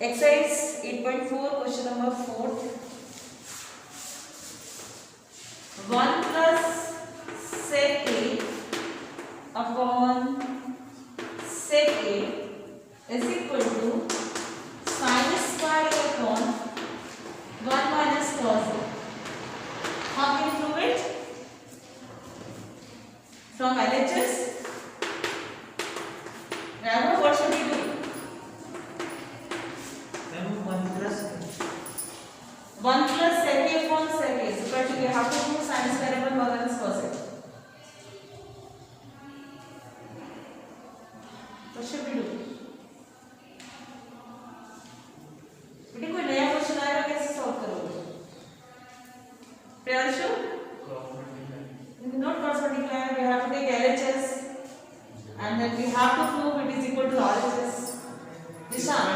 Exercise 8.4, question number 4. 1 plus sec A upon sec A is equal to sin square A upon 1 minus cos A. How can you prove it? From LHS? Raghav, what should we do? 1 plus sec A upon sec A. So we have to prove sin square upon 1 minus cos A. What should we do? बेटे कोई नया question आएगा कैसे solve करोगे? Priyanshu? Not cross multiply. We have to take LHS, and then we have to prove it is equal to RHS. Dishan?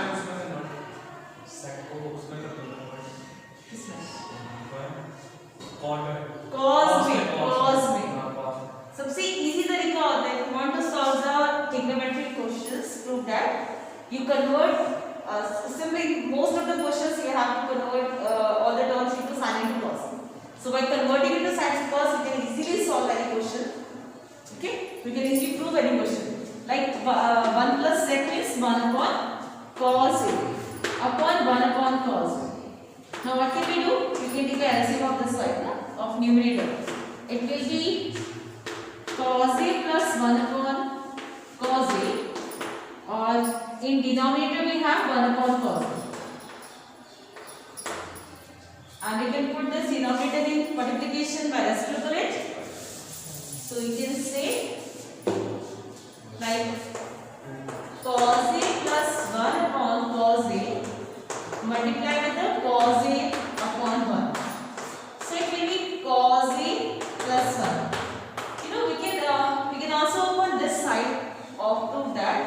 cos में सबसे easy तरीका होता है, if you want to solve the trigonometric questions, prove that you convert simply most of the questions you have to convert all the terms into sin into cos. So by converting into sin and cos, you can easily solve any question. Okay, we can easily prove any question. Like 1 plus sec is 1 upon cos A upon 1 upon cos A. Now what can we do? We can take the LCM of this side, of numerator. It will be cos A plus 1 upon cos A, or in denominator we have 1 upon cos A. And we can put this denominator in multiplication by reciprocal it. So you can say like cos A plus 1 upon cos A multiply with the cos A upon 1. So it will be cos A plus 1. You know, we can also open this side of prove that,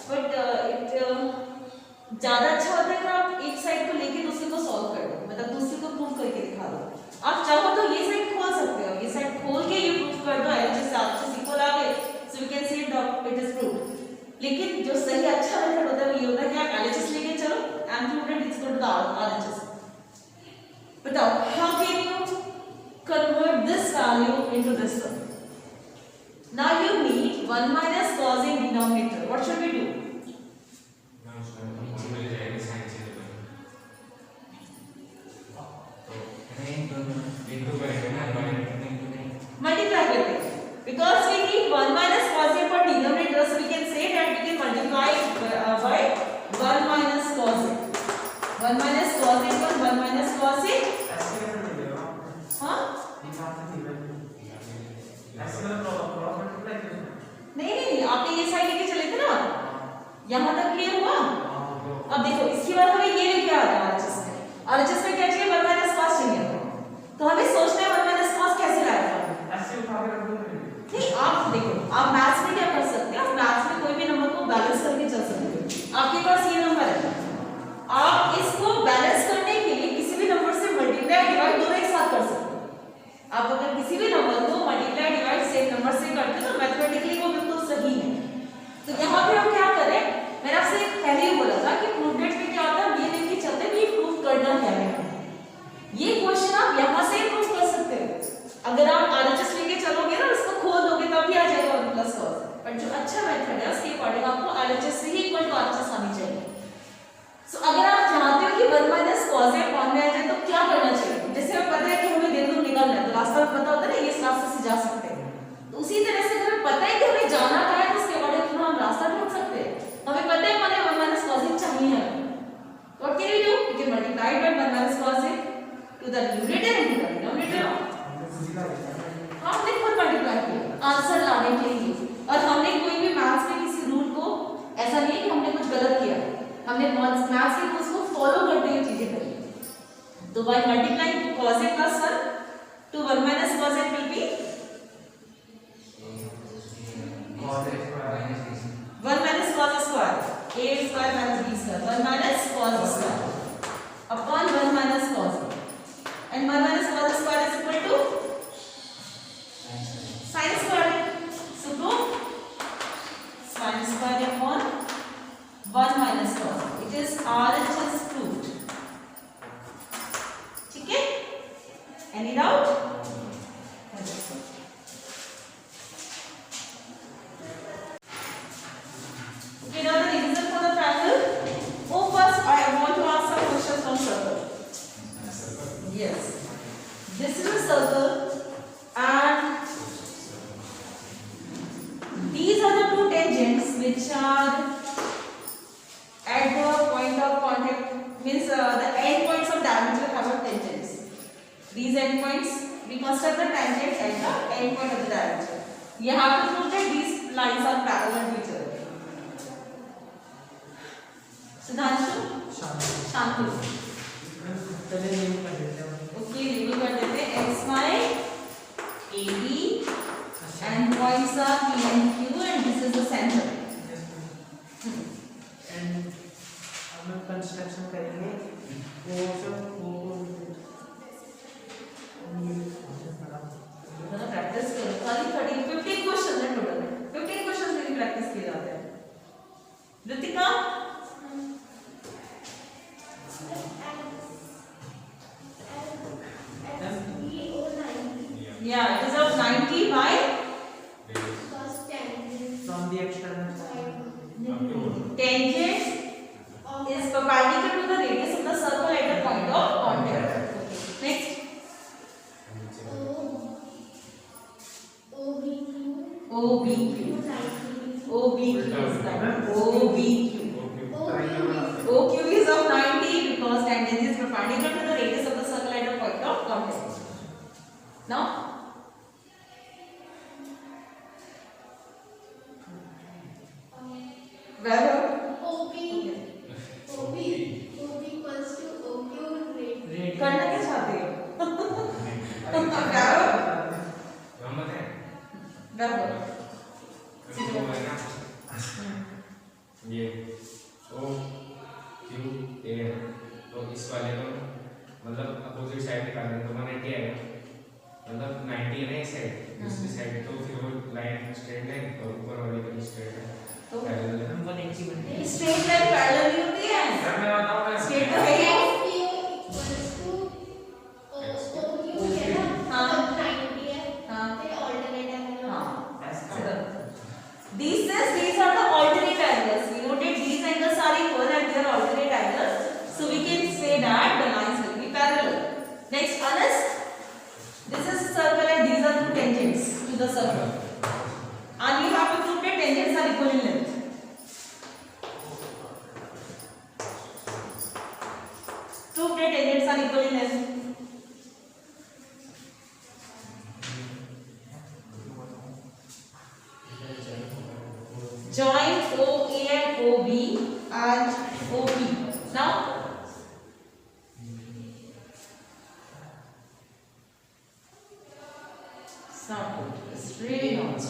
but it ज़्यादा अच्छा होता है अगर आप एक side को लेके दूसरे को सॉल्व कर दो, मतलब दूसरे को प्रूव करके दिखा दो. आप चाहो तो ये साइड खोल सकते हो, ये साइड खोल के ये प्रूव कर दो, LHS RHS इक्वल आ गए, so you can say it is proved. लेकिन जो सही अच्छा मेथड होता है वो ये होता है कि आप LHS लेके चलो and prove it is equal to the RHS. बताओ, how can you convert this value into this one? Now you need 1 minus cos A denominator. What should we do? Multiply with it. Because we need 1 minus cos A for denominator, so we can say that we can multiply by 1 minus cos A. 1 minus cos A for 1 minus cos A. हाँ? नहीं, आपने ये side लेके चले थे ना, यहाँ तक क्लियर हुआ? अब देखो, इसके बाद हमें ये लेके आ रहा है RHS में. RHS में क्या चाहिए? 1 minus cos चाहिए. तो हमें सोचना है 1 minus cos कैसे लाएगा? नहीं, आप देखो, आप मैथ्स में क्या कर सकते हैं? आप मैथ्स में कोई भी नंबर को बैलेंस करके चल सकते हो. आपके पास ये नंबर है, आप इसको बैलेंस करने के लिए किसी भी नंबर से मल्टीप्लाई डिवाइड दोनों एक साथ कर सकते हो. आप अगर किसी भी नंबर को मल्टीप्लाई डिवाइड सेम नंबर से करते हो तो मैथमेटिकली वो बिल्कुल सही है. तो यहाँ पे हम क्या करें? मैंने आपसे पहले ही बोला था कि प्रूफ डेट में क्या होता है, ये लेके चलते हैं कि प्रूफ करना क्या है. ये क्वेश्चन आप यहाँ से प्रूफ कर सकते हो. अगर आप RHS लेके चलोगे ना, उसको खोल दोगे तब भी आ जाएगा 1 plus cos. बट जो अच्छा मेथड है उसके अकॉर्डिंग आपको RHS से ही इक्वल टू RHS आनी चाहिए. सो अगर आप चाहते हो कि 1 minus cos A अपॉन में आ जाए तो क्या करना चाहिए? जैसे हमें पता है कि हमें दिन दूर निकलना है, तो रास्ता में पता होता है ना, ये इस रास्ते से जा सकते हैं. तो उसी तरह से अगर पता है कि हमें जाना कहाँ है तो उसके अकॉर्डिंग हम रास्ता ढूंढ सकते हैं. हमें पता है हमें 1 minus cos A चाहिए. What can we do? We can multiply by 1 minus cos A to the numerator and to the denominator. हमने खुद मल्टीप्लाई किया आंसर लाने के लिए, और हमने कोई भी मैथ्स में किसी रूल को ऐसा नहीं कि हमने कुछ गलत किया, हमने मैथ्स के रूल्स को फॉलो करते हुए चीजें करी. तो by multiplying cos A plus 1 to 1 minus cos A will be 1 minus cos square, A square minus B square, 1 minus cos square upon 1 minus cos A, and 1 minus cos square is equal to sin square. So prove sin square upon 1 minus cos. It is RHS which are at the point of contact, means the end points of diameter have a tangents. These end points, we construct the tangent at the end point of the diameter. You have to prove that these lines are parallel to each other. Sudhanshu, Shantanu. Okay, label कर देते हैं XY, AB, and points are P and Q, and this is the center. And हम construction करेंगे वो सब practice करो खाली 15 question है टोटल 15 क्वेश्चन मेरी प्रैक्टिस किए जाते हैं Ritika yeah it is of 90 by from the external tangent is perpendicular to the radius of the circle at the point of contact. Next OBQ is that OBQ is of 90 because tangent is perpendicular to the radius of the circle at the point of contact. Now where करना क्या चाहते हो ये O Q A तो इस वाले को मतलब अपोजिट साइड निकालने तो 180 आएगा मतलब 90 है ना इस साइड दूसरी साइड तो फिर वो लाइन स्ट्रेट लाइन और ऊपर वाली भी स्ट्रेट है तो पैरेलल है 180 बनती है स्ट्रेट लाइन पैरेलल नहीं होती है सर मैं बताऊं मैं स्ट्रेट तो है ही These are the alternate angles. We noted these angles are equal and they are alternate angles. So we can say that the lines will be parallel. Next, Anas, this is a circle and these are two tangents to the circle. And you have to prove that tangents are equal in length. Prove that tangents are equal in length. Join OA and OB and OP. Now, sound. It's really not.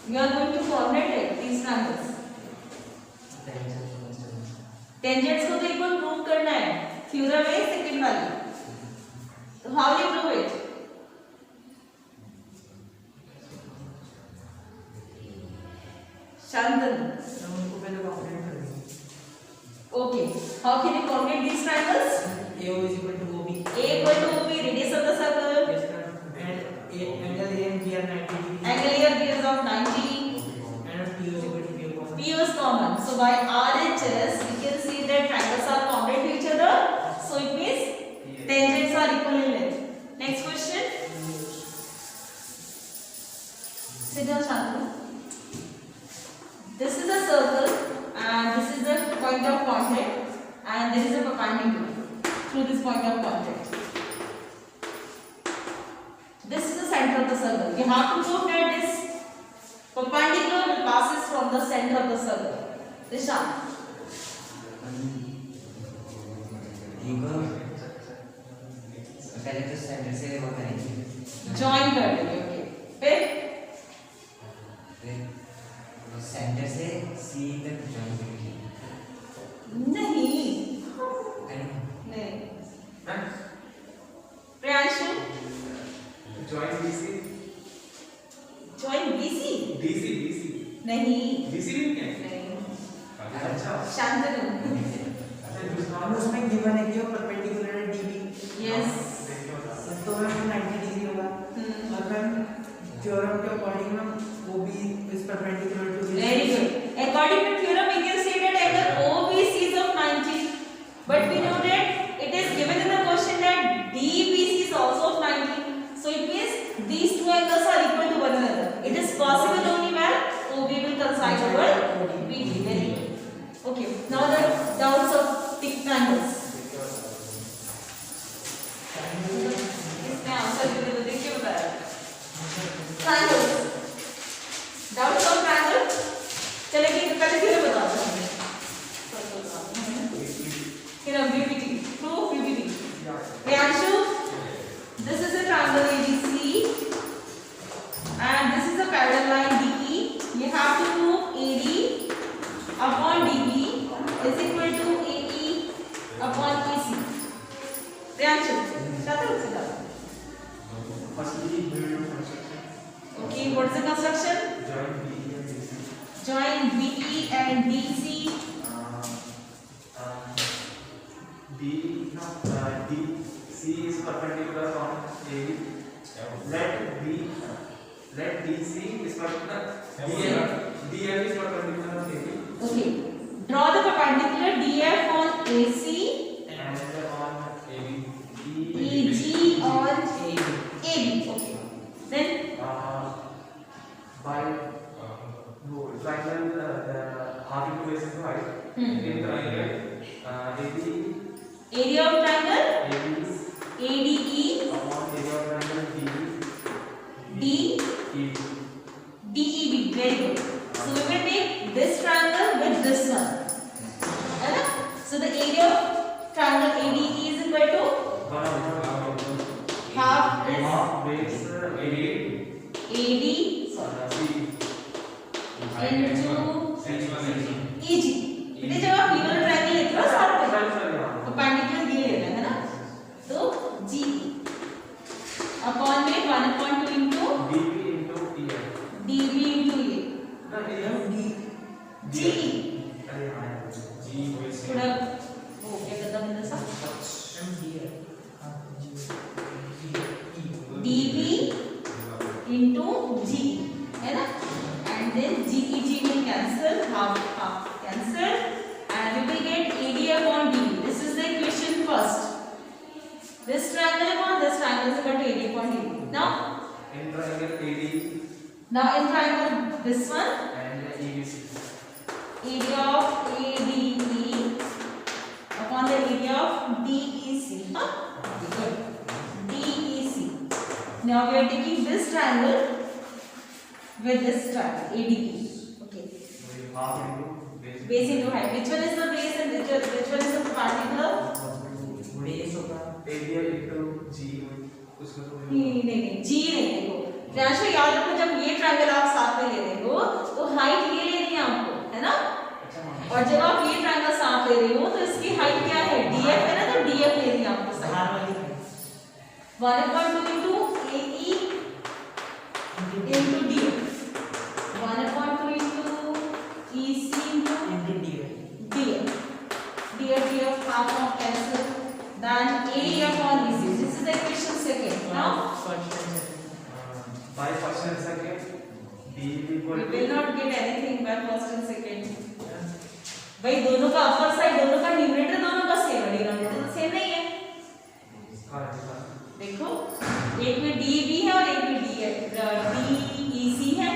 You are going to coordinate these triangles. Tangents को तो equal prove करना है. Theorem है second वाली. So how will you prove it? Shantanu. हम उनको पहले complete करेंगे Okay. How can you coordinate these triangles? AO is equal to OB A equal to OP, radius of the circle. yes ma'am and angle here and here 90 degree Angle here is of 90. and PO is equal to PO PO is common. So by RHS, we can see that triangles are common to each other. So it means tangents are equal in length. Next question. Sit down, Shantanu. This is a circle and this is the point of contact and there is a perpendicular through this point of contact. This is the center of the circle. You have to prove that this perpendicular will passes from the center of the circle. Rishan. पहले तो centre से वो करेंगे Join कर देंगे. Okay. फिर centre से सी तक जॉइन करेंगे नहीं. नहीं. Priyanshu. Join BC Join BC. DC नहीं. DC भी क्या है नहीं. अच्छा शांतनु. हम उसमें गिवन है कि वो परपेंडिकुलर है DB Yes. तो मैम 90 डिग्री होगा और मैम थ्योरम के according ma'am OB is perpendicular to this Very good. According to theorem, we can say that angle OBC is of 90. But we know that it is given in the question that DBC is also of 90. So it means these two angles are equal to one another. It is possible side over BD. Very good. Okay. Now the doubts of triangles. इसमें answer भी दे दो, देखिए बताया triangles. Doubts of triangle. चले कि पहले फिर बता दो हमें. फिर हम BPT. Proof BPT. Priyanshu, this is a triangle ABC and this is a parallel line DE. You have to prove AD upon DB is equal to AE upon AC. Priyanshu, start with that. Firstly, build construction. Okay, what is the construction? Join BE and DC. Join BE and DC. DC is perpendicular on AB. Let DC is perpendicular. DF is perpendicular on AB. Okay, draw the perpendicular DF on AC, And on AB. EG on AB. Okay, then by triangle the half equation is right. In triangle area of triangle AB ADE upon area of triangle D DE. DEB. Very good. So we will take this triangle with this one. है ना? So the area of triangle ADE is equal to half base AD into EG. बेटे जब आप ये वाला triangle लेते हो साथ में तो perpendicular ये लेना है ना, तो GE अपॉन में 1/2 into DB into ये GE थोड़ा वो क्या करता मैंने सा DB into GE है ना, and then GEG will cancel, half cancel, and we will get AD upon DB. This is the equation first. This triangle upon this triangle is equal to AD upon DB. Now in triangle this one, area of ADE upon the area of DEC. Good. DEC. Now we are taking this triangle with this triangle ADB. Okay. Base into height. Which one is the base and which one is the perpendicular? नहीं G नहीं देखो. ध्यान से याद रखो जब ये triangle आप साथ में ले रहे हो तो हाइट ये लेनी है आपको, है ना? और जब आप ये ट्रायंगल साथ ले रहे हो तो इसकी हाइट क्या है? DF है ना, तो DF लेनी है आपको साथ. 1/2 into AE into DF. 1/2 into EC into DF. DF half of cancel. Then AE upon EC. This is the equation second. Now by first and second D equal we to will not get anything by first and second. भाई दोनों का upper side, दोनों का numerator दोनों का same है, denominator तो same नहीं है. देखो एक में DB है और एक में DEC है.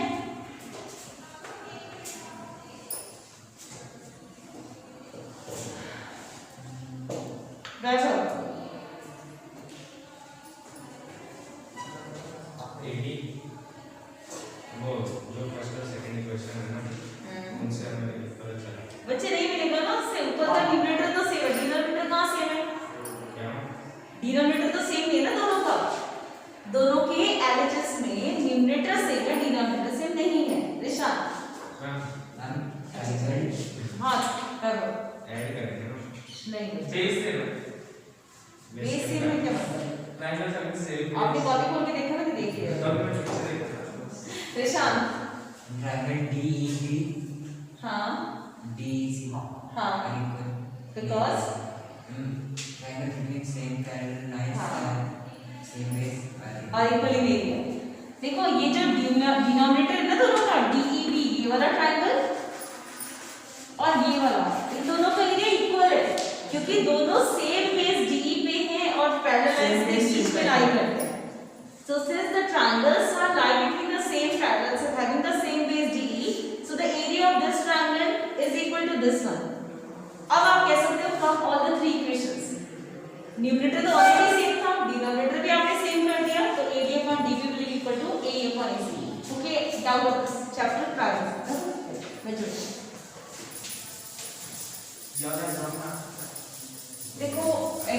बैठो. AD वो जो फर्स्ट और सेकंड इक्वेशन है ना, उनसे हमें पता चला. बच्चे नहीं मिलेगा ना उससे, ऊपर का न्यूमरेटर तो सेम है, डिनोमिनेटर कहाँ सेम है? क्या डिनोमिनेटर तो सेम ही है ना दोनों का. दोनों के LHS में न्यूमरेटर सेम है, डिनोमिनेटर सेम नहीं है. निशान हाँ करो. ऐड करेंगे ना, नहीं बेस से बेस सेम है क्या मतलब? ट्रायंगल सर्कल से आपने कॉपी खोल के देखा ना कि देखिए. निशान triangle DEB हाँ DEC हाँ because triangle between same parallel lines हाँ. and same base और इक्वली एरिया. देखो ये जो डिनोमिनेटर है ना दोनों का DEB, ये वाला ट्रायंगल और ये वाला, इन दोनों का एरिया इक्वल है क्योंकि दोनों सेम बेस DE पे हैं और पैरेलल लाइंस के बीच में लाई करते हैं. So since the triangles are lie between the same triangles and having the same base DE, so the area this one. अब आप कह सकते हो from all the three equations, numerator तो ऑलरेडी सेम था, डिनोमिनेटर भी आपने सेम कर दिया, तो AD upon DB will be equal to A upon AC। Okay, doubt